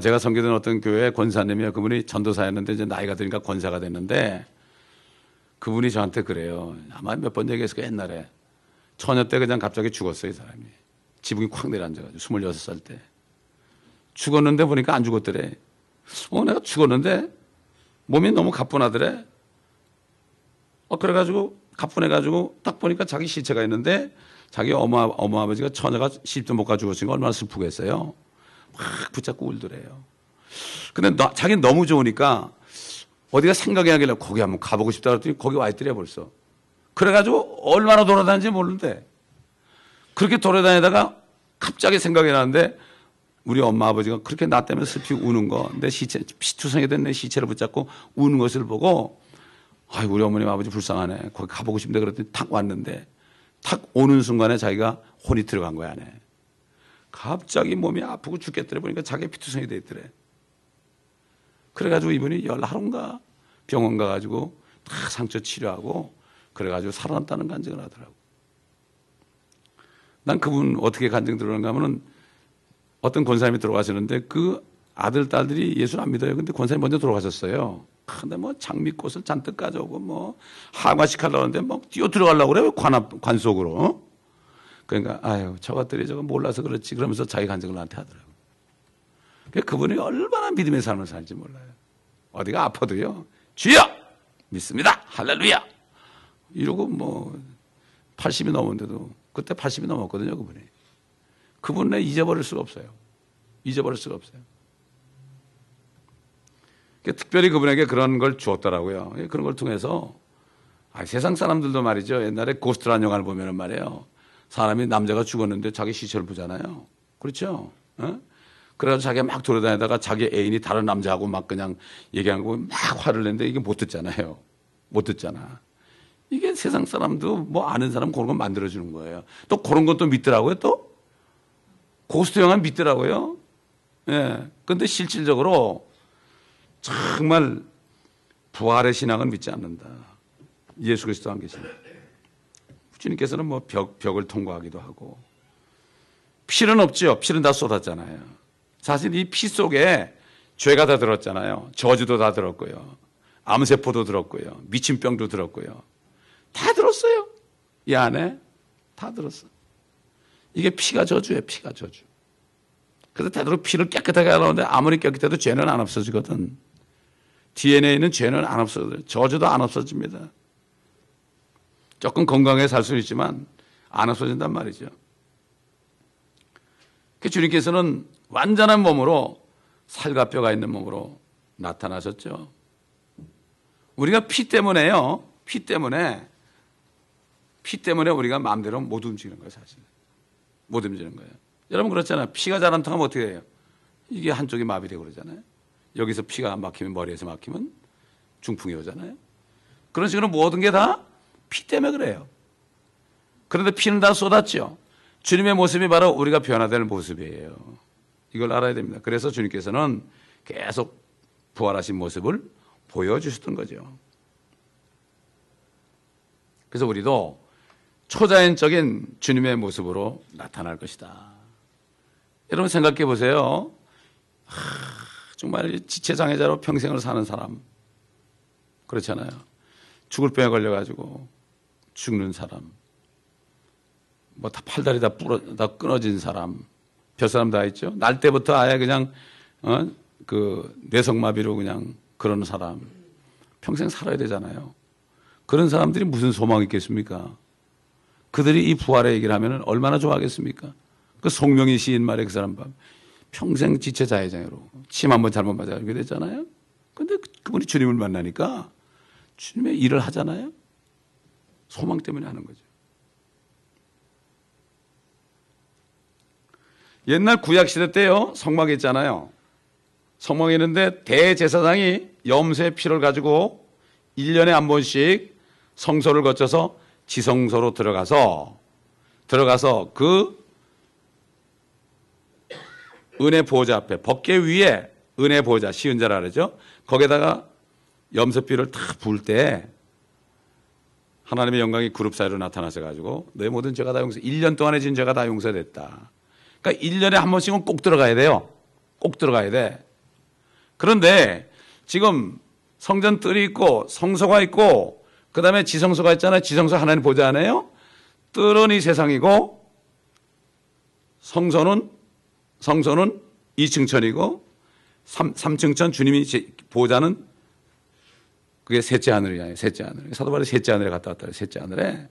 A: 제가 섬기던 어떤 교회 권사님이요. 그분이 전도사였는데 이제 나이가 드니까 권사가 됐는데 그분이 저한테 그래요. 아마 몇 번 얘기했을 거예요. 옛날에 처녀 때 그냥 갑자기 죽었어요. 이 사람이. 지붕이 콱 내려앉아가지고 26살 때. 죽었는데 보니까 안 죽었더래. 내가 죽었는데 몸이 너무 가뿐하더래. 그래가지고 가뿐해가지고 딱 보니까 자기 시체가 있는데 자기 어머 아버지가 처녀가 시집도 못 가 죽었으니까 얼마나 슬프겠어요. 막 붙잡고 울더래요. 근데 자기는 너무 좋으니까 어디가 생각이 나길래 거기 한번 가보고 싶다 그랬더니 거기 와 있더래 벌써. 그래가지고 얼마나 돌아다니는지 모르는데 그렇게 돌아다니다가 갑자기 생각이 나는데 우리 엄마 아버지가 그렇게 나 때문에 슬피 우는 거, 내 시체, 피투성이 된 내 시체를 붙잡고 우는 것을 보고 아이고 우리 어머님 아버지 불쌍하네. 거기 가보고 싶은데 그랬더니 탁 왔는데 탁 오는 순간에 자기가 혼이 들어간 거야 안에. 갑자기 몸이 아프고 죽겠더래. 보니까 자기 피투성이 돼 있더래. 그래가지고 이분이 열하루인가 병원 가가지고 다 상처 치료하고 그래가지고 살아났다는 간증을 하더라고. 난 그분 어떻게 간증 들어오는가 하면은 어떤 권사님이 들어가시는데 그 아들, 딸들이 예수를 안 믿어요. 근데 권사님 먼저 들어가셨어요. 근데 뭐 장미꽃을 잔뜩 가져오고 뭐 하관식 하려고 하는데 뭐 뛰어 들어가려고 그래요. 관 속으로. 그러니까 아유 저것들이 저거 몰라서 그렇지 그러면서 자기 간증을 나한테 하더라고요. 그분이 얼마나 믿음의 삶을 살지 몰라요. 어디가 아파도요. 주여! 믿습니다. 할렐루야! 이러고 뭐 80이 넘었는데도 그때 80이 넘었거든요. 그분은 잊어버릴 수가 없어요. 잊어버릴 수가 없어요. 특별히 그분에게 그런 걸 주었더라고요. 그런 걸 통해서 세상 사람들도 말이죠. 옛날에 고스트라는 영화를 보면은 말이에요. 사람이 남자가 죽었는데 자기 시체를 보잖아요. 그렇죠? 그래가지고 자기가 막 돌아다니다가 자기 애인이 다른 남자하고 막 그냥 얘기한 거 막 화를 냈는데 이게 못 듣잖아요. 못 듣잖아. 이게 세상 사람도 뭐 아는 사람 그런 거 만들어주는 거예요. 또 그런 것도 믿더라고요. 또 고스트 영화 믿더라고요. 예. 근데 실질적으로 정말 부활의 신앙은 믿지 않는다. 예수 그리스도 안 계신다. 주님께서는 뭐 벽을 통과하기도 하고 피는 없죠. 피는 다 쏟았잖아요. 사실 이 피 속에 죄가 다 들었잖아요. 저주도 다 들었고요. 암세포도 들었고요. 미친병도 들었고요. 다 들었어요. 이 안에 다 들었어. 이게 피가 저주예요. 피가 저주. 그래서 되도록 피를 깨끗하게 하려는데 아무리 깨끗해도 죄는 안 없어지거든. DNA는 죄는 안 없어져요. 저주도 안 없어집니다. 조금 건강하게 살 수는 있지만 안 없어진단 말이죠. 주님께서는 완전한 몸으로 살과 뼈가 있는 몸으로 나타나셨죠. 우리가 피 때문에요. 피 때문에 우리가 마음대로 못 움직이는 거예요. 사실. 못 움직이는 거예요. 여러분 그렇잖아요. 피가 잘 안 통하면 어떻게 해요? 이게 한쪽이 마비되고 그러잖아요. 여기서 피가 막히면 머리에서 막히면 중풍이 오잖아요. 그런 식으로 모든 게 다 피 때문에 그래요. 그런데 피는 다 쏟았죠. 주님의 모습이 바로 우리가 변화될 모습이에요. 이걸 알아야 됩니다. 그래서 주님께서는 계속 부활하신 모습을 보여주셨던 거죠. 그래서 우리도 초자연적인 주님의 모습으로 나타날 것이다. 여러분 생각해 보세요. 정말 지체장애자로 평생을 사는 사람 그렇잖아요. 죽을 병에 걸려가지고 죽는 사람 뭐 다 팔다리 다 끊어진 사람 별 사람 다 있죠. 날 때부터 아예 그냥 그 뇌성마비로 그냥 그런 사람 평생 살아야 되잖아요. 그런 사람들이 무슨 소망이 있겠습니까? 그들이 이 부활의 얘기를 하면 얼마나 좋아하겠습니까? 그 송명희 시인 말에 그 사람 평생 지체자해장애로 침 한번 잘못 맞아가지고 됐잖아요. 근데 그분이 주님을 만나니까 주님의 일을 하잖아요. 소망 때문에 하는 거죠. 옛날 구약시대 때요. 성막이 있잖아요. 성막이 있는데 대제사장이 염소의 피를 가지고 1년에 한 번씩 성소를 거쳐서 지성소로 들어가서 그 은혜 보호자 앞에, 법궤 위에 은혜 보호자, 시은자라 그러죠. 거기에다가 염소피를 탁 부을 때 하나님의 영광이 그룹 사이로 나타나셔가지고 너의 모든 죄가 다 용서, 1년 동안에 진 죄가 다 용서됐다. 그러니까 1년에 한 번씩은 꼭 들어가야 돼요. 꼭 들어가야 돼. 그런데 지금 성전 뜰이 있고 성소가 있고 그 다음에 지성소가 있잖아요. 지성소 하나님 보좌 안에요. 뜰은 이 세상이고 성소는 2층 천이고 3층 천 주님이 보좌는 그게 셋째 하늘이잖아요. 셋째 하늘. 사도 바울이 셋째 하늘에 갔다 왔다. 셋째 하늘에.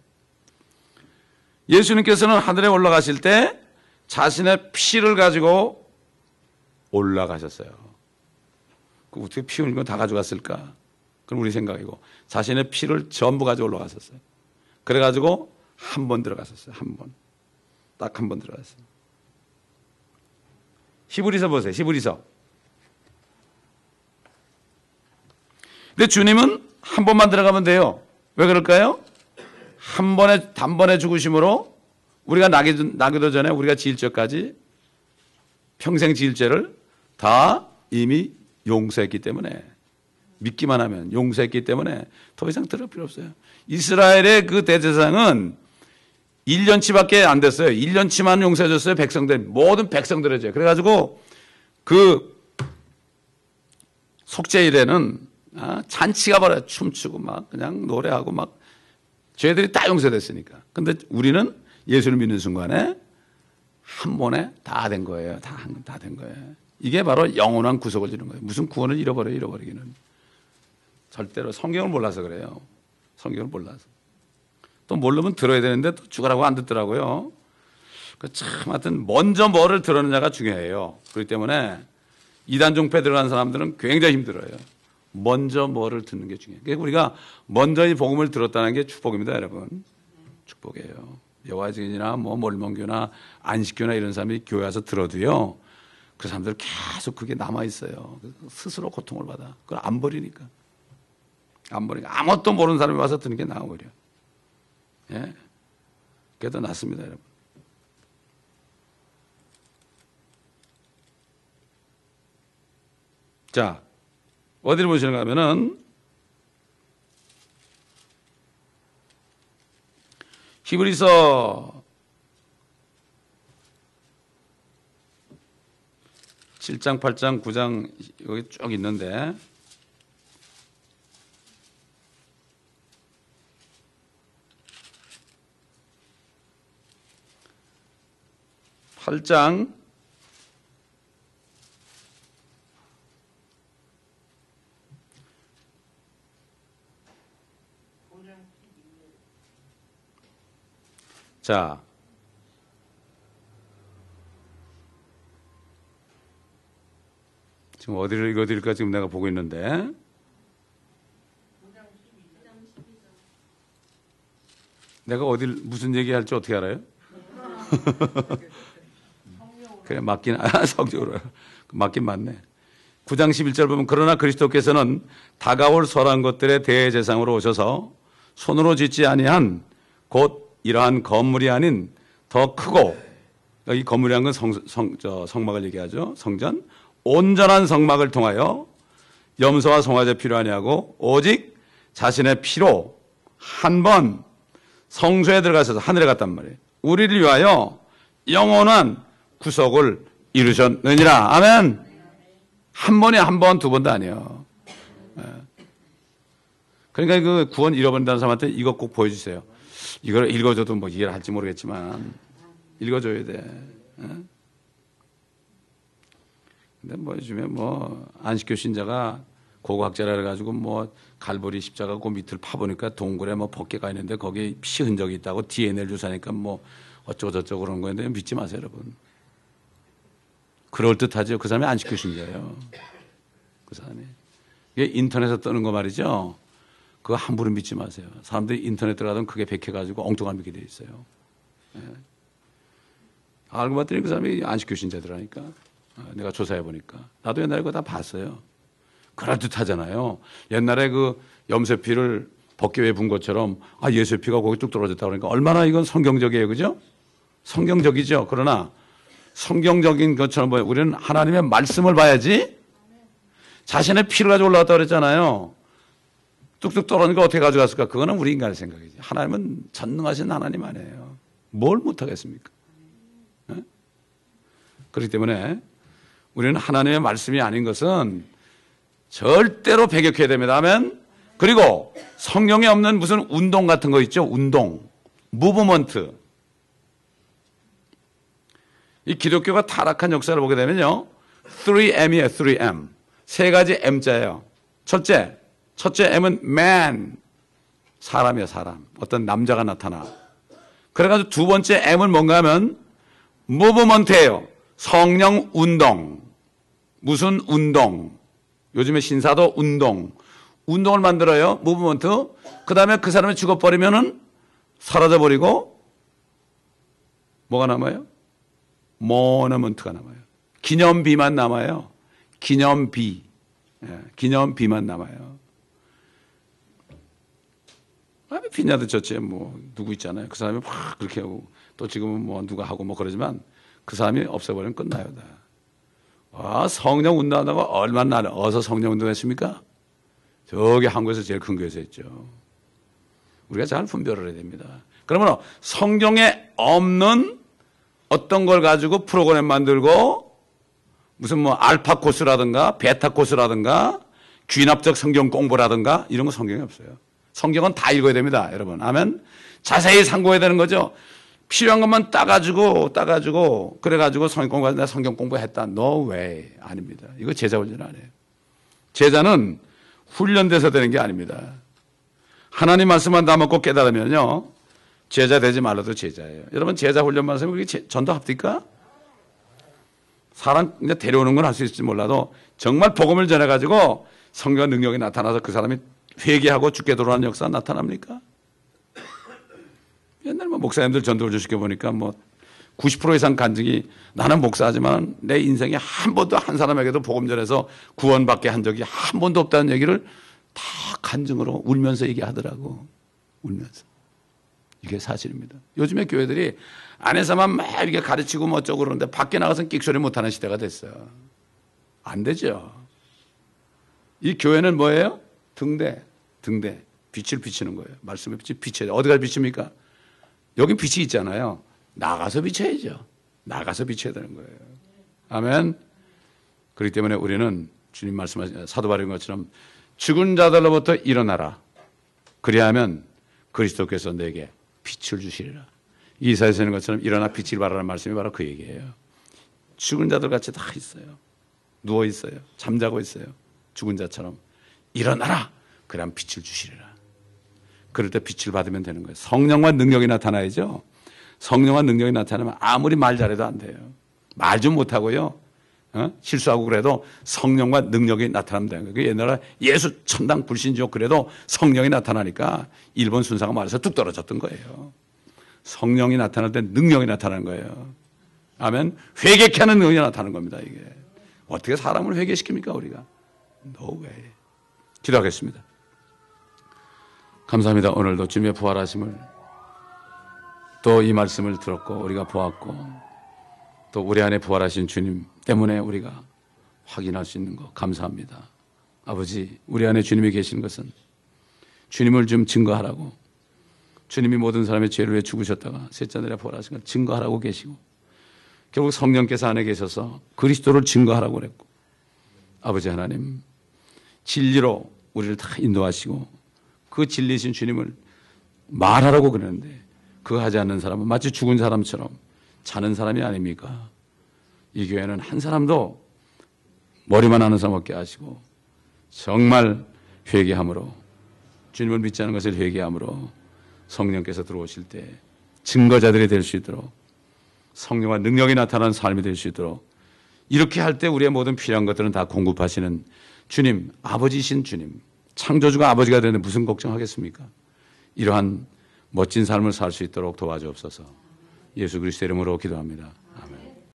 A: 예수님께서는 하늘에 올라가실 때 자신의 피를 가지고 올라가셨어요. 그 어떻게 피 흘린 건 다 가져갔을까? 그건 우리 생각이고 자신의 피를 전부 가지고 올라갔었어요. 그래가지고 한 번 들어갔었어요. 한 번. 딱 한 번 들어갔어요. 히브리서 보세요. 히브리서. 근데 주님은 한 번만 들어가면 돼요. 왜 그럴까요? 단번에 죽으심으로 우리가 나기도 전에 우리가 지을 죄까지 평생 지을 죄를 다 이미 용서했기 때문에, 믿기만 하면 용서했기 때문에 더 이상 들을 필요 없어요. 이스라엘의 그 대제사장은 1년치밖에 안 됐어요. 1년치만 용서해줬어요. 모든 백성들의 죄. 그래가지고 그 속죄일에는 잔치가 벌어요. 춤추고 막 그냥 노래하고 막 죄들이 다 용서됐으니까. 근데 우리는 예수를 믿는 순간에 한 번에 다 된 거예요. 다 된 거예요. 이게 바로 영원한 구속을 주는 거예요. 무슨 구원을 잃어버리기는. 절대로 성경을 몰라서 그래요. 성경을 몰라서. 또 모르면 들어야 되는데 또 죽으라고 안 듣더라고요. 하여튼 먼저 뭐를 들었느냐가 중요해요. 그렇기 때문에 이단 종패 들어간 사람들은 굉장히 힘들어요. 먼저 뭐를 듣는 게 중요해요. 그러니까 우리가 먼저 이 복음을 들었다는 게 축복입니다, 여러분. 축복이에요. 여호와 증인이나 뭐 몰몬교나 안식교나 이런 사람이 교회 와서 들어도요, 그 사람들 계속 그게 남아 있어요. 스스로 고통을 받아. 그걸 안 버리니까. 아무것도 모르는 사람이 와서 듣는 게 나아버려. 예, 그게 더 낫습니다, 여러분. 자, 어디를 보시는가 하면은 히브리서 7장, 8장, 9장 여기 쭉 있는데 8장 '자, 지금 어디를 읽어드릴까 지금 내가 보고 있는데 내가 어딜 무슨 얘기할지 어떻게 알아요? 그래, 맞긴, 성적으로 맞긴 맞네. 9장 11절 보면 그러나 그리스도께서는 다가올 선한 것들의 대제사장으로 오셔서 손으로 짓지 아니한 곧 이러한 건물이 아닌 더 크고, 이 건물이란 건 성막을 얘기하죠. 성전. 온전한 성막을 통하여 염소와 송아지 필요 아니하고 오직 자신의 피로 한 번 성소에 들어가셔서 하늘에 갔단 말이에요. 우리를 위하여 영원한 구속을 이루셨느니라. 아멘. 한 번에 한 번, 두 번도 아니에요. 그러니까 그 구원 잃어버린다는 사람한테 이거 꼭 보여주세요. 이걸 읽어줘도 뭐 이해를 할지 모르겠지만 읽어줘야 돼. 근데 뭐 요즘에 뭐 안식교 신자가 고고학자라 그래가지고 뭐 갈보리 십자가 그 밑을 파보니까 동굴에 뭐 벗개가 있는데 거기에 피 흔적이 있다고 DNA 조사하니까 뭐 어쩌고저쩌고 그런 거였는데 믿지 마세요, 여러분. 그럴듯하죠. 그 사람이 안식교 신자예요. 그 사람이. 이게 인터넷에 뜨는 거 말이죠. 그거 함부로 믿지 마세요. 사람들이 인터넷 들어가면 그게 백해가지고 엉뚱한 믿게 돼 있어요. 예. 알고 봤더니 그 사람이 안식교 신자들하니까. 내가 조사해 보니까. 나도 옛날에 그거 다 봤어요. 그럴듯하잖아요. 옛날에 그 염소피를 법궤에 분 것처럼 예수의 피가 거기 뚝 떨어졌다 그러니까 얼마나 이건 성경적이에요. 그죠? 성경적이죠. 그러나 성경적인 것처럼 우리는 하나님의 말씀을 봐야지. 자신의 피를 가지고 올라왔다 그랬잖아요. 뚝뚝 떨어지니까 어떻게 가져갔을까? 그거는 우리 인간의 생각이지. 하나님은 전능하신 하나님 아니에요. 뭘 못하겠습니까? 네? 그렇기 때문에 우리는 하나님의 말씀이 아닌 것은 절대로 배격해야 됩니다. 아멘. 그리고 성경에 없는 무슨 운동 같은 거 있죠? 운동, 무브먼트. 이 기독교가 타락한 역사를 보게 되면요, 3M이에요. 3M. 세 가지 M자예요. 첫째 M은 man, 사람이에요. 사람. 어떤 남자가 나타나. 그래가지고 두 번째 M은 뭔가 하면 무브먼트예요. 성령 운동. 무슨 운동? 요즘에 신사도 운동을 만들어요. 무브먼트. 그 다음에 그 사람이 죽어버리면은 사라져버리고 뭐가 남아요? 모너먼트가 남아요. 기념비만 남아요. 기념비. 기념비만 남아요. 비냐드 처치에 누구 있잖아요. 그 사람이 막 그렇게 하고 또 지금은 누가 하고 그러지만 그 사람이 없애버리면 끝나요. 다. 성령 운동하다가 얼마나 어서 성령 운동했습니까? 저기 한국에서 제일 큰 교회에서 했죠. 우리가 잘 분별을 해야 됩니다. 그러면 성경에 없는 어떤 걸 가지고 프로그램 만들고 무슨 알파 코스라든가 베타 코스라든가 귀납적 성경 공부라든가 이런 거 성경에 없어요. 성경은 다 읽어야 됩니다. 여러분. 아멘. 자세히 상고해야 되는 거죠. 필요한 것만 따가지고 그래가지고 성경 공부했다. No way. 아닙니다. 이거 제자 훈련 안 해요. 제자는 훈련돼서 되는 게 아닙니다. 하나님 말씀만 다 먹고 깨달으면요, 제자 되지 말라도 제자예요. 여러분, 제자 훈련만 하면 우리 전도 합니까? 사람 이제 데려오는 건 할 수 있을지 몰라도 정말 복음을 전해가지고 성경 능력이 나타나서 그 사람이 회개하고 죽게 돌아오는 역사가 나타납니까? 옛날 목사님들 전도를 주시켜 보니까 90% 이상 간증이 나는 목사지만 내 인생에 한 번도 한 사람에게도 복음 전해서 구원받게 한 적이 한 번도 없다는 얘기를 다 간증으로 울면서 얘기하더라고. 울면서. 이게 사실입니다. 요즘에 교회들이 안에서만 막 이렇게 가르치고 어쩌고 그러는데 밖에 나가서는 끽소리 못하는 시대가 됐어요. 안 되죠. 이 교회는 뭐예요? 등대. 빛을 비치는 거예요. 말씀의 빛이 비쳐야 어디가 비칩니까? 여기 빛이 있잖아요. 나가서 비춰야죠. 나가서 비춰야 되는 거예요. 아멘. 그렇기 때문에 우리는 주님 말씀하신 사도 바울인 것처럼 죽은 자들로부터 일어나라. 그리하면 그리스도께서 내게 빛을 주시리라. 이사야서 있는 것처럼 일어나 빛을 발하라는 말씀이 바로 그 얘기예요. 죽은 자들 같이 다 있어요. 누워 있어요. 잠자고 있어요. 죽은 자처럼 일어나라. 그러면 빛을 주시리라. 그럴 때 빛을 받으면 되는 거예요. 성령과 능력이 나타나야죠. 성령과 능력이 나타나면 아무리 말 잘해도 안 돼요. 말 좀 못하고요. 실수하고 그래도 성령과 능력이 나타나면 되는 거예요. 옛날에 예수 천당 불신지옥 그래도 성령이 나타나니까 일본 순사가 말해서 뚝 떨어졌던 거예요. 성령이 나타날 때 능력이 나타나는 거예요. 아멘. 회개케 하는 능력이 나타나는 겁니다. 이게 어떻게 사람을 회개시킵니까 우리가? No way. 기도하겠습니다. 감사합니다. 오늘도 주님의 부활하심을 또 이 말씀을 들었고 우리가 보았고 또 우리 안에 부활하신 주님 때문에 우리가 확인할 수 있는 것 감사합니다. 아버지, 우리 안에 주님이 계시는 것은 주님을 좀 증거하라고, 주님이 모든 사람의 죄를 위해 죽으셨다가 셋째 날에 부활하신 걸 증거하라고 계시고 결국 성령께서 안에 계셔서 그리스도를 증거하라고 그랬고, 아버지 하나님 진리로 우리를 다 인도하시고 그 진리신 주님을 말하라고 그러는데 그거 하지 않는 사람은 마치 죽은 사람처럼 자는 사람이 아닙니까? 이 교회는 한 사람도 머리만 하는 사람 없게 하시고 정말 회개함으로, 주님을 믿지 않는 것을 회개함으로 성령께서 들어오실 때 증거자들이 될 수 있도록, 성령과 능력이 나타나는 삶이 될 수 있도록, 이렇게 할 때 우리의 모든 필요한 것들은 다 공급하시는 주님, 아버지신 주님, 창조주가 아버지가 되는데 무슨 걱정하겠습니까? 이러한 멋진 삶을 살 수 있도록 도와주옵소서. 예수 그리스도의 이름으로 기도합니다.